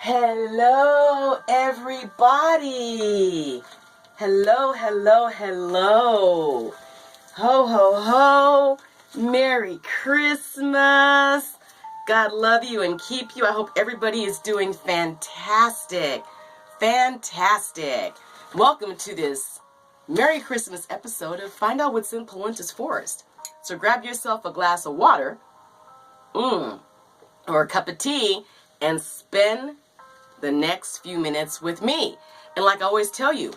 Hello, everybody. Hello, hello, hello. Ho, ho, ho. Merry Christmas. God love you and keep you. I hope everybody is doing fantastic. Fantastic. Welcome to this Merry Christmas episode of Find Out What's in Pelenta's Forrest. So grab yourself a glass of water, or a cup of tea, and spend the next few minutes with me. And like I always tell you,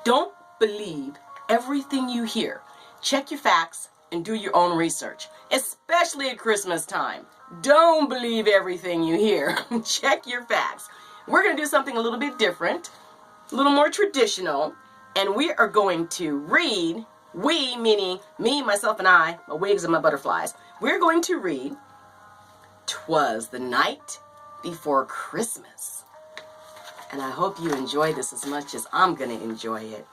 don't believe everything you hear. Check your facts and do your own research, especially at Christmas time. Don't believe everything you hear. Check your facts. We're going to do something a little bit different, a little more traditional, and we are going to read, we meaning me, myself, and I, my wigs and my butterflies, we're going to read 'Twas the Night Before Christmas. And I hope you enjoy this as much as I'm going to enjoy it.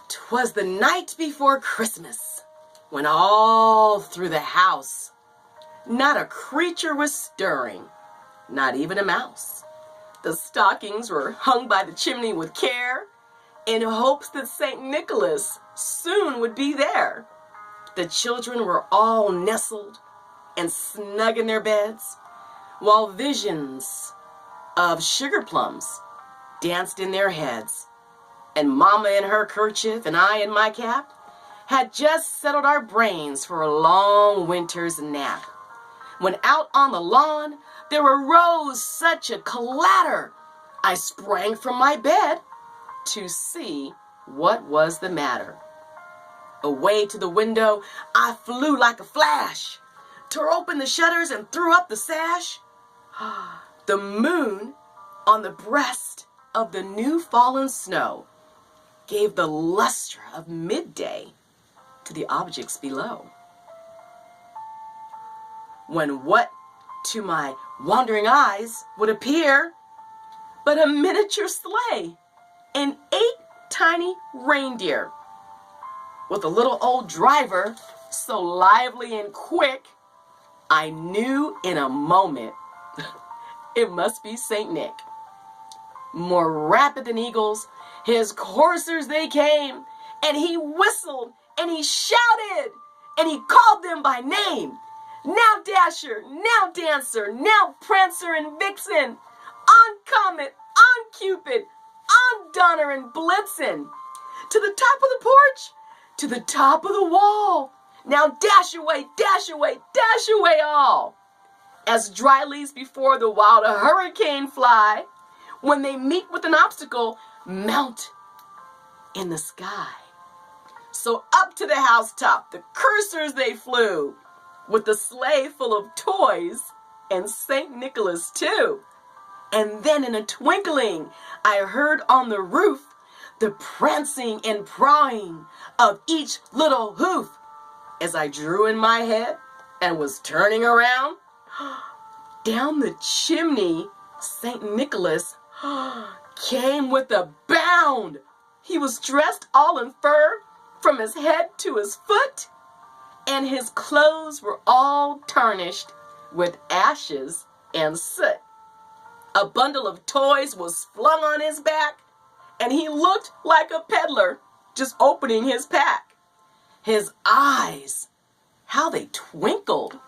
'Twas the night before Christmas, when all through the house not a creature was stirring, not even a mouse. The stockings were hung by the chimney with care, in hopes that St. Nicholas soon would be there. The children were all nestled and snug in their beds, while visions of sugar plums danced in their heads. And Mama in her kerchief and I in my cap had just settled our brains for a long winter's nap, when out on the lawn there arose such a clatter, I sprang from my bed to see what was the matter. Away to the window I flew like a flash, tore open the shutters and threw up the sash. The moon on the breast of the new fallen snow gave the luster of midday to the objects below. When what to my wandering eyes would appear but a miniature sleigh and 8 tiny reindeer, with a little old driver so lively and quick, I knew in a moment it must be St. Nick. More rapid than eagles, his coursers they came, and he whistled, and he shouted, and he called them by name. Now Dasher, now Dancer, now Prancer and Vixen, on Comet, on Cupid, on Donner and Blitzen, to the top of the porch, to the top of the wall. Now dash away, dash away, dash away all. As dry leaves before the wild a hurricane fly, when they meet with an obstacle, mount in the sky. So up to the housetop, the coursers they flew, with the sleigh full of toys, and St. Nicholas too. And then in a twinkling, I heard on the roof the prancing and pawing of each little hoof. As I drew in my head and was turning around, down the chimney, St. Nicholas came with a bound. He was dressed all in fur from his head to his foot, and his clothes were all tarnished with ashes and soot. A bundle of toys was flung on his back, and he looked like a peddler just opening his pack. His eyes, how they twinkled.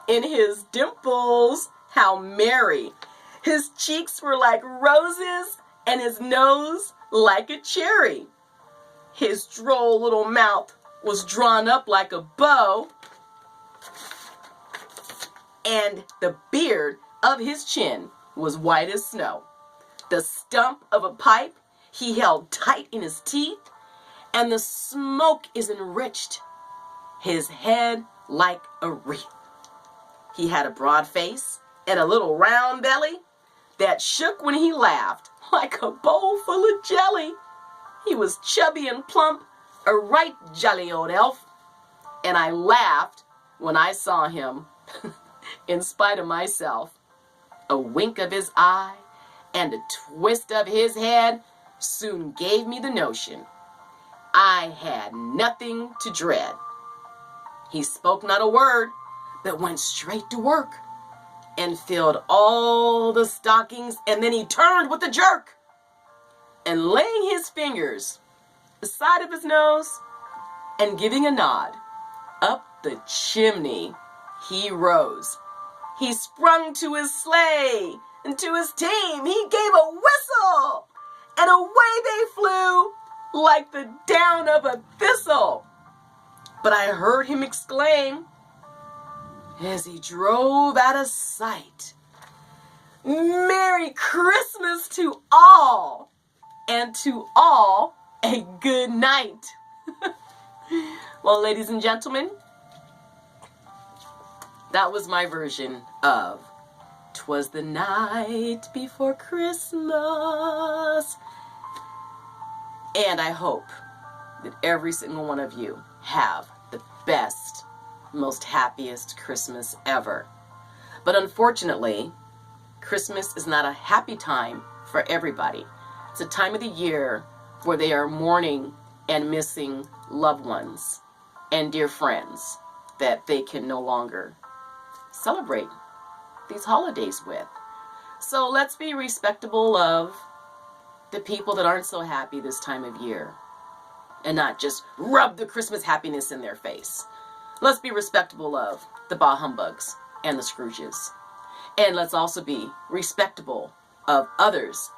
In his dimples, how merry. His cheeks were like roses, and his nose like a cherry. His droll little mouth was drawn up like a bow, and the beard of his chin was white as snow. The stump of a pipe he held tight in his teeth, and the smoke is enriched his head like a wreath. He had a broad face and a little round belly that shook when he laughed like a bowl full of jelly. He was chubby and plump, a right jolly old elf, and I laughed when I saw him, in spite of myself. A wink of his eye and a twist of his head soon gave me the notion I had nothing to dread. He spoke not a word, but went straight to work. and filled all the stockings, and then he turned with a jerk, and laying his fingers the side of his nose and giving a nod, up the chimney he rose. He sprung to his sleigh and to his team he gave a whistle, and away they flew like the down of a thistle. But I heard him exclaim as he drove out of sight, "Merry Christmas to all, and to all a good night." Well, ladies and gentlemen, that was my version of "'Twas the Night Before Christmas." And I hope that every single one of you have the best, most happiest Christmas ever. But unfortunately, Christmas is not a happy time for everybody. It's a time of the year where they are mourning and missing loved ones and dear friends that they can no longer celebrate these holidays with. So let's be respectable of the people that aren't so happy this time of year and not just rub the Christmas happiness in their face. Let's be respectable of the bah humbugs and the Scrooges. And let's also be respectable of others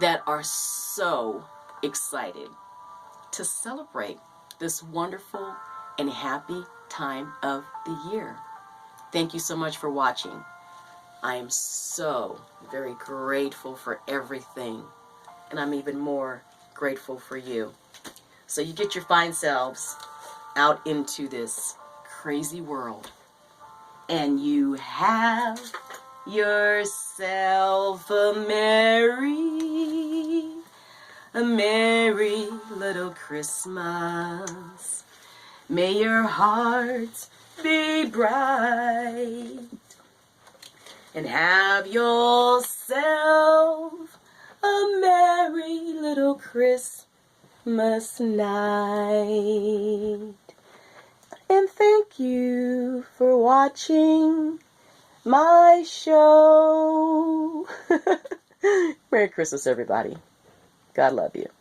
that are so excited to celebrate this wonderful and happy time of the year. Thank you so much for watching. I am so very grateful for everything, and I'm even more grateful for you. So you get your fine selves out into this crazy world, and you have yourself a merry little Christmas. May your hearts be bright, and have yourself a merry little Christmas night. And thank you for watching my show. Merry Christmas, everybody. God love you.